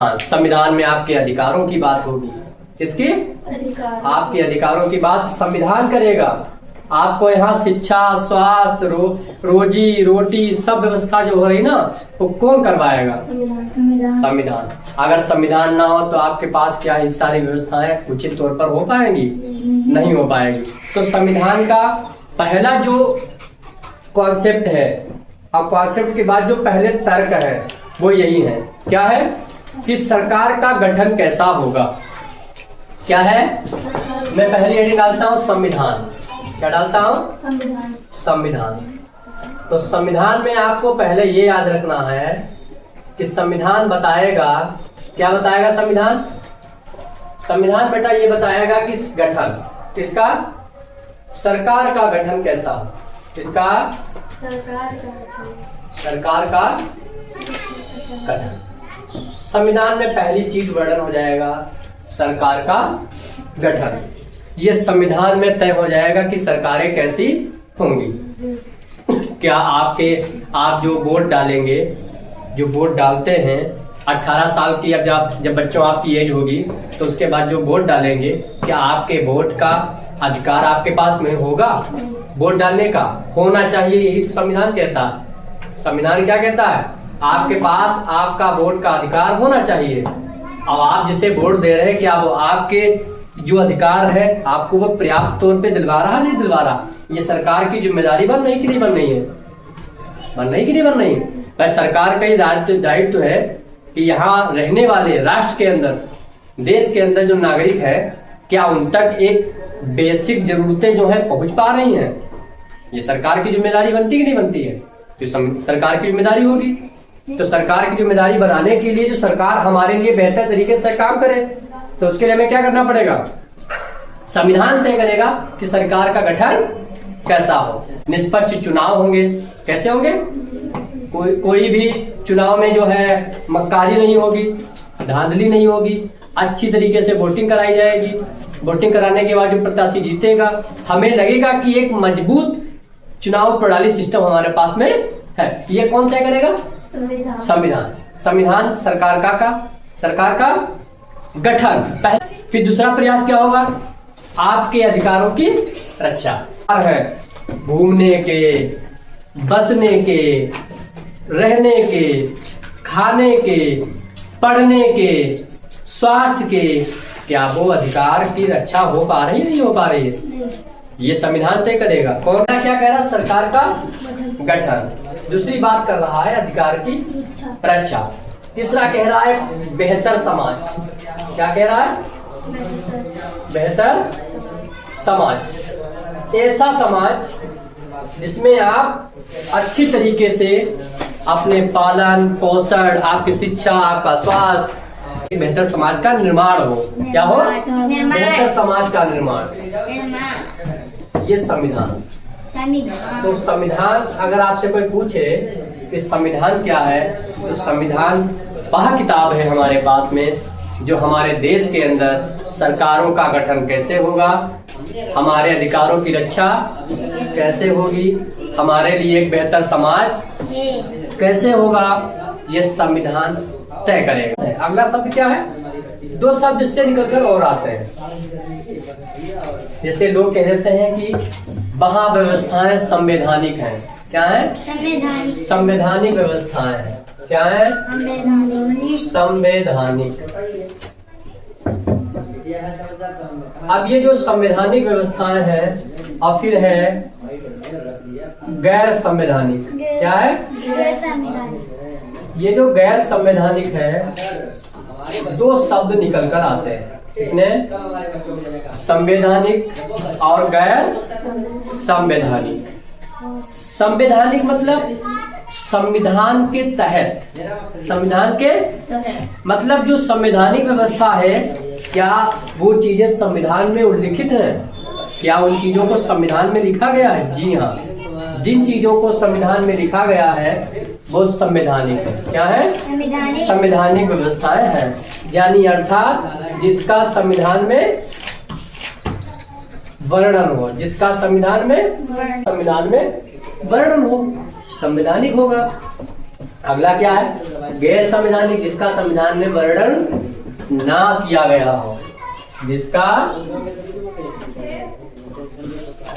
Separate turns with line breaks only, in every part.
हाँ, संविधान में आपके अधिकारों की बात होगी। किसकी? आपके अधिकारों की बात संविधान करेगा। आपको यहाँ शिक्षा, स्वास्थ्य, रोजी रोटी सब व्यवस्था जो हो रही ना, वो कौन करवाएगा? संविधान। अगर संविधान ना हो तो आपके पास क्या ये सारी व्यवस्थाएं उचित तौर पर हो पाएंगी? नहीं हो पाएगी। तो संविधान का पहला जो कॉन्सेप्ट है, अब कॉन्सेप्ट के बाद जो पहले तर्क है वो यही है। क्या है? कि सरकार का गठन कैसा होगा। क्या है? मैं पहली हेडिंग डालता हूँ संविधान। क्या डालता हूँ? संविधान। तो संविधान में आपको पहले ये याद रखना है कि संविधान बताएगा, क्या बताएगा संविधान? संविधान बेटा ये बताएगा कि गठन किसका? सरकार का गठन कैसा? किसका? सरकार का गठन। संविधान में पहली चीज वर्णन हो जाएगा सरकार का गठन। ये संविधान में तय हो जाएगा कि सरकारें कैसी होंगी। क्या आप जो वोट डालेंगे, जो वोट डालते हैं 18 साल की, अब जब बच्चों आपकी एज होगी तो उसके बाद जो वोट डालेंगे, क्या आपके वोट का अधिकार आपके पास में होगा? वोट डालने का होना चाहिए, यही तो संविधान कहता है। संविधान क्या कहता है? आपके पास आपका वोट का अधिकार होना चाहिए। अब आप जिसे वोट दे रहे हैं, क्या वो आपके जो अधिकार है आपको वो पर्याप्त तौर पे दिलवा रहा, नहीं दिलवा रहा? ये सरकार की जिम्मेदारी बन रही कि नहीं बन रही है? बन रही कि नहीं बन रही है? भाई सरकार का ही दायित्व है कि यहाँ रहने वाले राष्ट्र के अंदर, देश के अंदर जो नागरिक है, क्या उन तक एक बेसिक जरूरतें जो है पहुंच पा रही हैं? ये सरकार की जिम्मेदारी बनती कि नहीं बनती है? तो सरकार की जिम्मेदारी होगी। तो सरकार की जिम्मेदारी बनाने के लिए जो सरकार हमारे लिए बेहतर तरीके से काम करे, तो उसके लिए हमें क्या करना पड़ेगा? संविधान तय करेगा कि सरकार का गठन कैसा हो। निष्पक्ष चुनाव होंगे। कैसे होंगे? कोई भी चुनाव में जो है मक्कारी नहीं होगी, धांधली नहीं होगी, अच्छी तरीके से वोटिंग कराई जाएगी। वोटिंग कराने के बाद जो प्रत्याशी जीतेगा, हमें लगेगा कि एक मजबूत चुनाव प्रणाली सिस्टम हमारे पास में है। ये कौन तय करेगा? संविधान। संविधान सरकार का गठन पहले। फिर दूसरा प्रयास क्या होगा? आपके अधिकारों की रक्षा है। घूमने के, बसने के, रहने के, खाने के, पढ़ने के, स्वास्थ्य के, क्या वो अधिकार की रक्षा हो पा रही है, नहीं हो पा रही है? ये संविधान तय करेगा। कौन सा क्या कह रहा है? सरकार का गठन। दूसरी बात कर रहा है अधिकार की रक्षा। तीसरा कह रहा है बेहतर समाज। क्या कह रहा है? बेहतर समाज। ऐसा समाज जिसमें आप अच्छी तरीके से अपने पालन पोषण, आपकी शिक्षा, आपका स्वास्थ्य, बेहतर समाज का निर्माण हो। क्या हो? बेहतर समाज का निर्माण। ये संविधान। तो संविधान, अगर आपसे कोई पूछे कि संविधान क्या है, तो संविधान वह किताब है हमारे पास में जो हमारे देश के अंदर सरकारों का गठन कैसे होगा, हमारे अधिकारों की रक्षा कैसे होगी, हमारे लिए एक बेहतर समाज कैसे होगा, ये संविधान तय करेगा। अगला शब्द क्या है? दो शब्द इससे निकलकर और आते हैं। जैसे लोग कह देते हैं कि वहाँ व्यवस्थाएं संवैधानिक हैं। क्या है? संवैधानिक व्यवस्थाएं हैं। क्या है? संवैधानिक। अब ये जो संवैधानिक व्यवस्थाएं हैं, और फिर है गैर संवैधानिक। क्या है? ये जो गैर संवैधानिक है, दो शब्द निकल कर आते हैं। कितने? संवैधानिक और गैर संवैधानिक। संवैधानिक मतलब संविधान के तहत। संविधान के मतलब जो संवैधानिक व्यवस्था है, क्या वो चीजें संविधान में उल्लिखित हैं? क्या उन चीजों को संविधान में लिखा गया है? जी हाँ, जिन चीजों को संविधान में लिखा गया है वो संवैधानिक है। क्या है? संवैधानिक व्यवस्थाएं हैं। यानी अर्थात जिसका संविधान में वर्णन हो, जिसका संविधान में वर्णन हो, संवैधानिक होगा। अगला क्या है? गैर संवैधानिक, जिसका संविधान में वर्णन ना किया गया हो,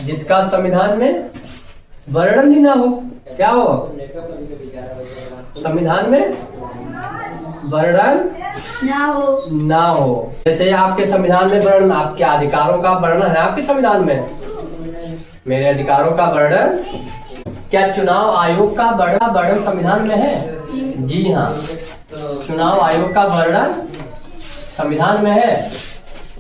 जिसका संविधान में वर्णन ही ना हो। क्या हो? संविधान में वर्णन ना हो। जैसे आपके संविधान में वर्णन, आपके अधिकारों का वर्णन है आपके संविधान में, मेरे अधिकारों का वर्णन। क्या चुनाव आयोग का वर्णन संविधान में है? जी हाँ, चुनाव आयोग का वर्णन संविधान में है।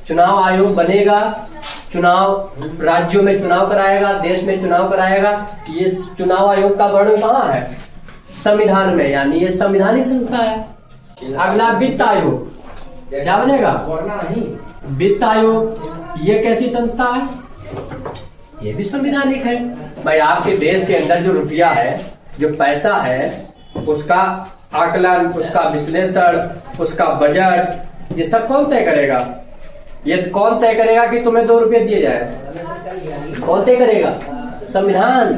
चुनाव आयोग बनेगा, चुनाव राज्यों में चुनाव कराएगा, देश में चुनाव कराएगा। ये चुनाव आयोग का वर्णन कहाँ है? संविधान में, यानी ये संवैधानिक संस्था है। अगला वित्त आयोग, क्या बनेगा? वित्त आयोग, ये कैसी संस्था है? ये भी संवैधानिक है। भाई आपके देश के अंदर जो रुपया है, जो पैसा है, उसका आकलन, उसका विश्लेषण, उसका बजट, ये सब कौन तय करेगा? ये कौन तय करेगा कि तुम्हें 2 रुपये दिए जाए? कौन तय करेगा? संविधान।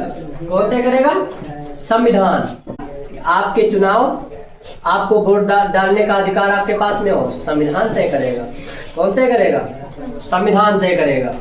कौन तय करेगा? संविधान। आपके चुनाव, आपको वोट डालने का अधिकार आपके पास में हो, संविधान तय करेगा। कौन तय करेगा? संविधान तय करेगा।